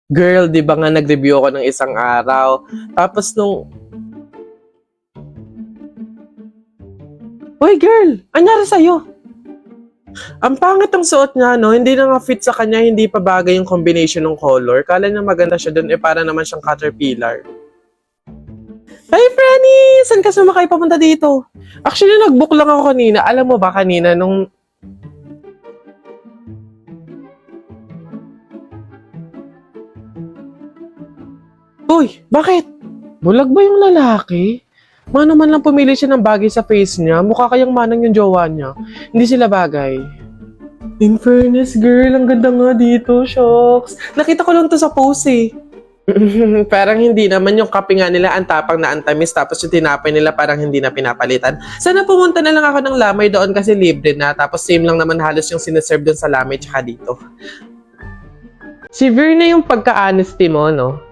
Girl, di ba nga nag-review ako ng isang araw? Tapos Hoy girl, anyari sa'yo? Ang pangit ang suot niya, no? Hindi na nga fit sa kanya, hindi pa bagay yung combination ng color. Kala niya maganda siya dun, para naman siyang caterpillar. Hey, Franny! Saan ka sumakay papunta dito? Actually, nag-book lang ako kanina. Alam mo ba kanina, Uy, bakit? Bulag ba yung lalaki? Mano man lang pumili siya ng bagay sa face niya, mukha kayang manang yung jowa niya. Hindi sila bagay. In fairness, girl, ang ganda nga dito, shocks. Nakita ko lang to sa post eh. Parang hindi naman yung kape nga nila ang tapang na antamis tapos yung tinapay nila parang hindi na pinapalitan. Sana pumunta na lang ako ng Lamay doon kasi libre na tapos same lang naman halos yung sineserve doon sa Lamay tsaka dito. Severe na yung pagka-honesty mo, no?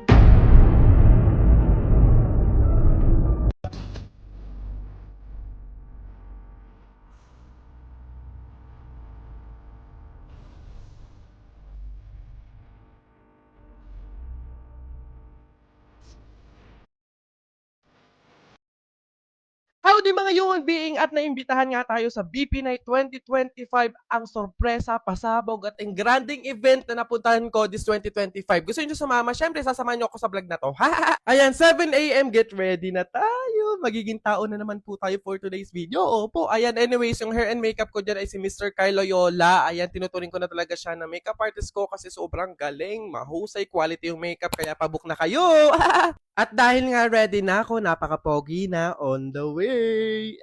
Howdy mga human being at naimbitahan nga tayo sa BP Night 2025 ang sorpresa, pasabog at engranding event na napuntahan ko this 2025. Gusto niyo sumama? Syempre sasamahan niyo ako sa vlog na to. Ayan, 7 AM, get ready na tayo. Magiging tao na naman po tayo for today's video. Opo, ayan, anyways, yung hair and makeup ko dyan ay si Mr. Kyle Loyola. Ayan, tinuturing ko na talaga siya na makeup artist ko kasi sobrang galing, mahusay quality yung makeup kaya pabook na kayo. At dahil nga ready na ako, napaka-pogi na, on the way.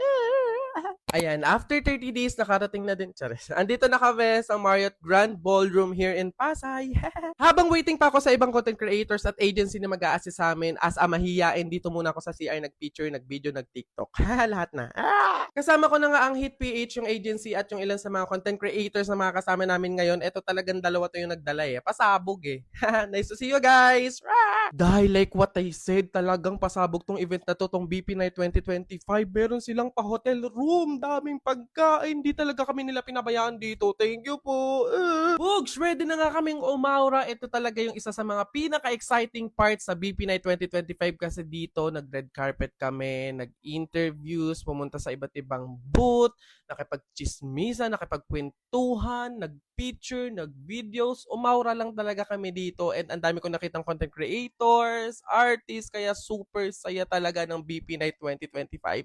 Ayan, after 30 days, nakarating na din. Charis. Andito na kami sa Marriott Grand Ballroom here in Pasay. Habang waiting pa ako sa ibang content creators at agency na mag-a-assist sa amin, as a mahiyain, dito muna ako sa CR nag-picture, nag-video, nag-TikTok. Lahat na. Kasama ko na nga ang Hit PH, yung agency at yung ilan sa mga content creators na mga kasama namin ngayon. Ito talagang dalawa to yung nagdala eh. Pasabog eh. Nice to see you guys! Dahil like what I said, talagang pasabog tong event na to, tong BP Night 2025. Meron silang pa-hotel room, daming pagkain. Di talaga kami nila pinabayaan dito. Thank you po. Bugs, ready na nga kaming umaura. Ito talaga yung isa sa mga pinaka-exciting parts sa BP Night 2025 kasi dito nag-red carpet kami, nag-interviews, pumunta sa iba't ibang booth, nakipag-chismisa, nakipag-kwentuhan, nag-picture, nag-videos. Umaura lang talaga kami dito and ang dami ko nakitang content creators, artists, kaya super saya talaga ng BP Night 2025.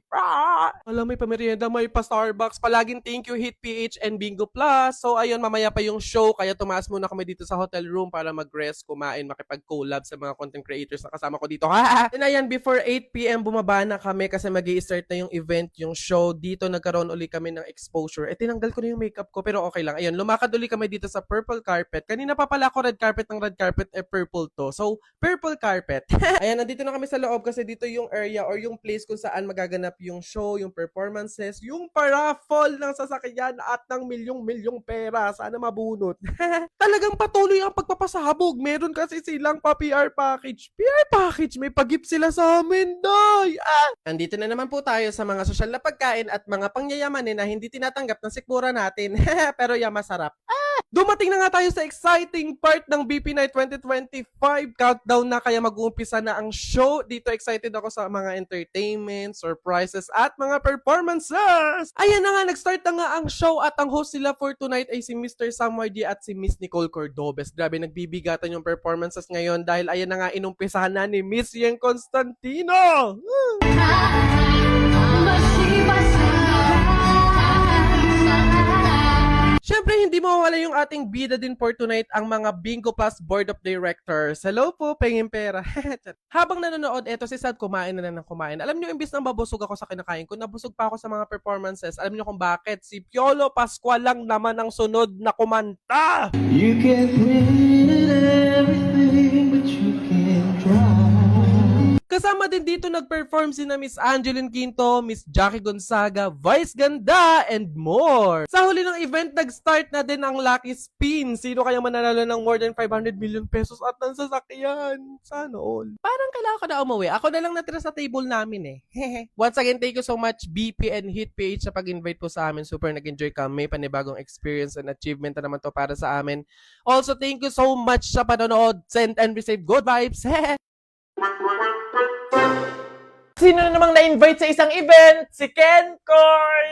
Alam, may pamerienda, may pa Starbucks. Palaging thank you Hit PH and Bingo Plus. So ayun, mamaya pa yung show kaya tumaas muna kami dito sa hotel room para mag-rest, kumain, makipag-collab sa mga content creators na kasama ko dito. And ayan, before 8 PM bumaba na kami kasi magi-start na yung event, yung show. Dito nagkaroon uli kami ng exposure. Tinanggal ko na yung makeup ko pero okay lang. Ayun, lumakad uli kami dito sa purple carpet. Kanina pa pala ako red carpet, ng red carpet purple to. So, purple carpet. Ayan, nandito na kami sa loob kasi dito yung area or yung place kung saan magaganap yung show, yung performances, yung paraffol ng sasakyan at ng milyong-milyong pera. Sana mabunot. Talagang patuloy ang pagpapasabog. Meron kasi silang pa-PR package. PR package? May pag-gift sila sa amin, day! Nandito na naman po tayo sa mga sosyal na pagkain at mga pangyayamanin na hindi tinatanggap ng sikmura natin. Pero yeah, masarap. Dumating na nga tayo sa exciting part ng BP Night 2025. Countdown na kaya mag-uumpisa na ang show. Dito excited ako sa mga entertainment, surprises at mga performances. Ayan na nga, nag-start na nga ang show at ang host nila for tonight ay si Mr. Samuel D at si Miss Nicole Cordobes. Grabe, nagbibigatan yung performances ngayon dahil ayan na nga, inumpisahan na ni Miss Yen Constantino. Siyempre, hindi mawawala yung ating bida din for tonight, ang mga Bingo Plus Board of Directors. Hello po, pengin pera. Habang nanonood, eto si Sad kumain na ng kumain. Alam niyo, imbis na mabusog ako sa kinakain ko, nabusog pa ako sa mga performances. Alam niyo kung bakit? Si Piolo Pascual lang naman ang sunod na kumanta. You can't win everything, but you can try. Kasama Kasama din dito nag-perform sina Miss Angeline Quinto, Miss Jackie Gonzaga, Vice Ganda, and more. Sa huli ng event, nag-start na din ang Lucky Spin. Sino kaya mananalo ng more than 500 million pesos at ng sasakyan? Sana all. Parang kailangan ko na umuwi. Ako na lang natira sa table namin eh. Once again, thank you so much BP and Hit PH sa pag-invite po sa amin. Super nag-enjoy kami. Panibagong experience and achievement na naman to para sa amin. Also, thank you so much sa panonood. Send and receive good vibes. Sino na namang na-invite sa isang event? Si Ken Koy!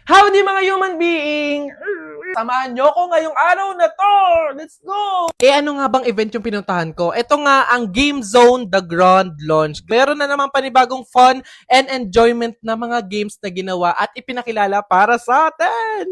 Howdy mga human being! Samahan nyo ko ngayong araw na to! Let's go! Ano nga bang event yung pinuntahan ko? Ito nga ang Game Zone The Grand Launch. Meron na naman panibagong fun and enjoyment na mga games na ginawa at ipinakilala para sa atin!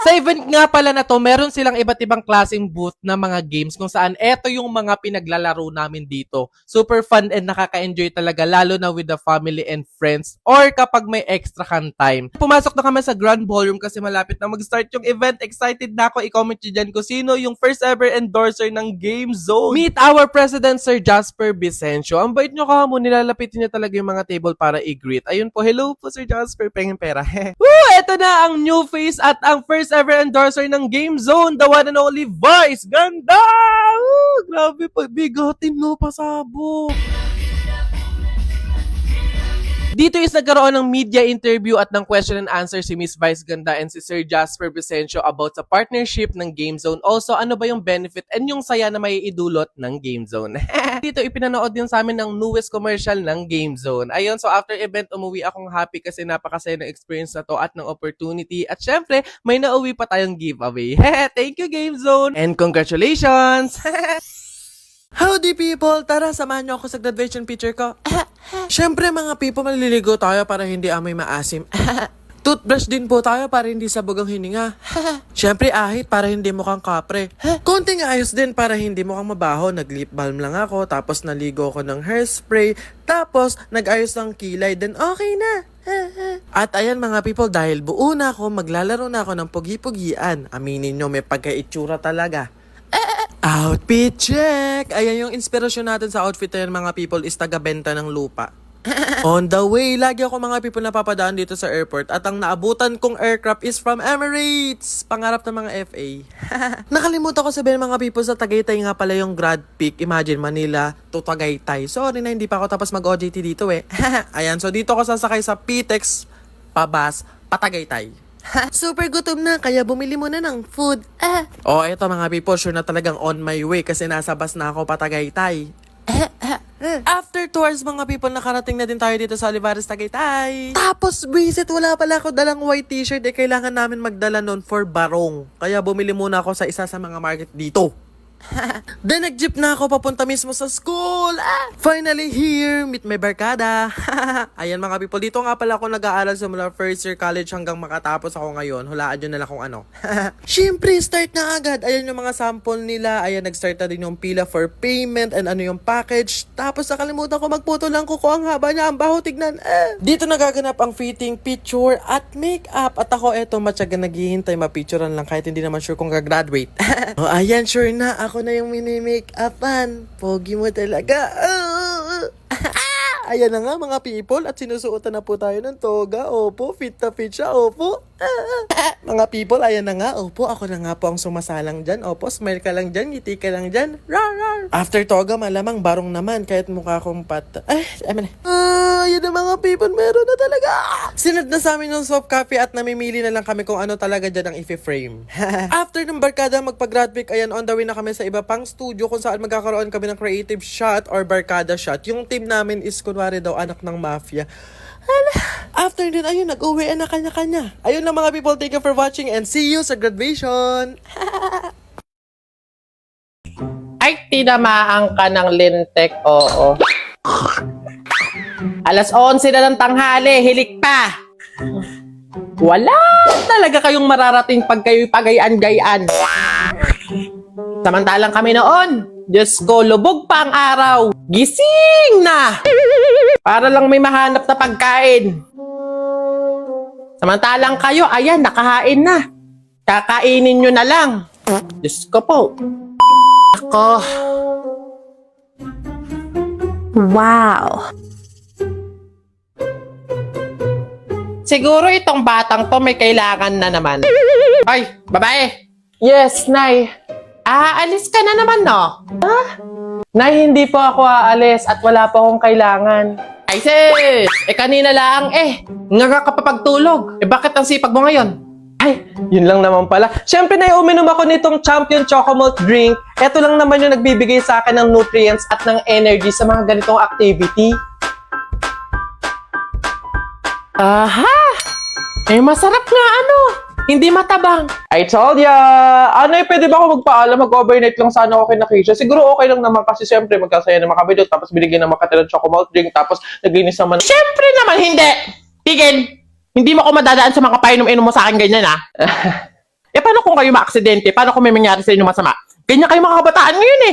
Sa event nga pala na to, meron silang iba't ibang klaseng booth na mga games kung saan eto yung mga pinaglalaro namin dito. Super fun and nakaka-enjoy talaga lalo na with the family and friends or kapag may extra kan time. Pumasok na kami sa Grand Ballroom kasi malapit na mag-start yung event. Excited na ako. I-comment nyo dyan kung sino yung first ever endorser ng Game Zone. Meet our President Sir Jasper Vicencio. Ang bait nyo ka mo, nilalapitin nyo talaga yung mga table para i-greet. Ayun po, hello po Sir Jasper, pengin pera. Woo! Ito na ang new face at ang first ever endorser ng Game Zone, the one and only Vice Ganda! Woo! Grabe, pagbigotin no, pasabog. Dito is nagkaroon ng media interview at ng question and answer si Miss Vice Ganda and si Sir Jasper Vicencio about sa partnership ng Game Zone. Also, ano ba yung benefit and yung saya na may idulot ng Game Zone. Dito, ipinanood din sa amin ng newest commercial ng Game Zone. Ayun, so after event, umuwi akong happy kasi napakasaya ng experience na to at ng opportunity. At syempre, may nauwi pa tayong giveaway. Thank you, Game Zone! And congratulations! Howdy people! Tara, samahan niyo ako sa graduation picture ko. Siyempre mga people, maliligo tayo para hindi amoy maasim. Toothbrush din po tayo para hindi sabog ang hininga. Siyempre ahit para hindi mukhang kapre. Konting ayos din para hindi mukhang mabaho. Nag-lip balm lang ako, tapos naligo ko ng hairspray, tapos nag-ayos ng kilay, then okay na. At ayan mga people, dahil buo na ako, maglalaro na ako ng pugi-pugian. Aminin nyo, may pagka-itsura talaga. Outfit check! Ayan yung inspirasyon natin sa outfit na yan mga people is taga-benta ng lupa. On the way, lagi ako mga people napapadaan dito sa airport at ang naabutan kong aircraft is from Emirates! Pangarap ng mga FA. Nakalimutan ko sabihin mga people sa Tagaytay nga pala yung grad peak. Imagine Manila to Tagaytay. Sorry na hindi pa ako tapos mag-OJT dito eh. Ayan, so dito ako sasakay sa PTEX Pabas Patagaytay. Super gutom na, kaya bumili muna ng food. Eto mga people, sure na talagang on my way kasi nasa bus na ako patagaytay. After 2 hours mga people, nakarating na din tayo dito sa Olivares, Tagaytay. Tapos, visit, wala pala ako dalang white t-shirt. Kailangan namin magdala nun for barong. Kaya bumili muna ako sa isa sa mga market dito. Then nag-jeep na ako papunta mismo sa school. Finally here, meet my barkada. Ayan mga people, dito nga pala ako nag-aaral sa mula first year college hanggang makatapos ako ngayon. Hulaan nyo na lang kung ano. Siyempre, start na agad. Ayan yung mga sample nila. Ayan, nag-start na din yung pila for payment and ano yung package. Tapos nakalimutan ko magputo lang kuko. Ang haba niya, ang baho tignan. Dito nagaganap ang fitting, picture at makeup. At ako eto matyaga naghihintay mapicturean lang kahit hindi naman sure kung gagraduate. Ayan, sure na. Ako na yung mini-make-upan. Pogi mo talaga. Ayan na nga mga people at sinusuotan na po tayo ng toga. Opo, fit na fit siya. Opo. Mga people, ayan na nga. Opo, ako na nga po ang sumasalang dyan. Opo, smile ka lang dyan, ngiti ka lang dyan. Rar, rar. After toga, malamang barong naman kahit mukha kong pat... ayan na mga people, meron na talaga. Sinad na sa amin yung soft coffee at namimili na lang kami kung ano talaga dyan ang i-frame. After ng barkada magpag-grad pick, ayan, on the way na kami sa iba pang studio kung saan magkakaroon kami ng creative shot or barkada shot. Yung team namin is kunwari daw anak ng mafia. After din, ayun, nag-uwi na kanya-kanya. Ayun lang mga people, thank you for watching and see you sa graduation. Ay, tinamaan ka ng lintek, oo. Alas 11 na ng tanghali, hilik pa. Wala talaga kayong mararating pag kayo'y pagayan-gayan. Samantalang kami noon, Diyos ko, lubog pa ang araw. Gising na! Para lang may mahanap na pagkain. Samantalang kayo, ayan, nakahain na. Kakainin nyo na lang. Diyos ko po. Ako. Wow. Siguro itong batang to may kailangan na naman. Ay, babae! Yes, Nay. Aalis ka na naman, no? Nay, hindi po ako aalis at wala po akong kailangan. Ay, sis! Kanina lang nga ka pa pagtulog. Bakit ang sipag mo ngayon? Ay, yun lang naman pala. Siyempre, Nay, uminom ako nitong Champion Chocomalt drink. Ito lang naman yung nagbibigay sa akin ng nutrients at ng energy sa mga ganitong activity. Aha! Masarap nga hindi matabang. I told ya! Ano, pwede ba ako magpaalam? Mag-overnight lang sana ako kay Nakisha. Siguro okay lang naman kasi siyempre magkasaya naman kami doon. Tapos binigyan naman kita ng Chocomalt drink. Tapos naglinis naman. Siyempre naman, hindi! Tigil! Hindi mo ako madadaan sa mga painom-inom mo sa akin ganyan, paano kung kayo maaksidente? Paano kung may mangyari sa inyo masama? Ganyan kayo mga kabataan ngayon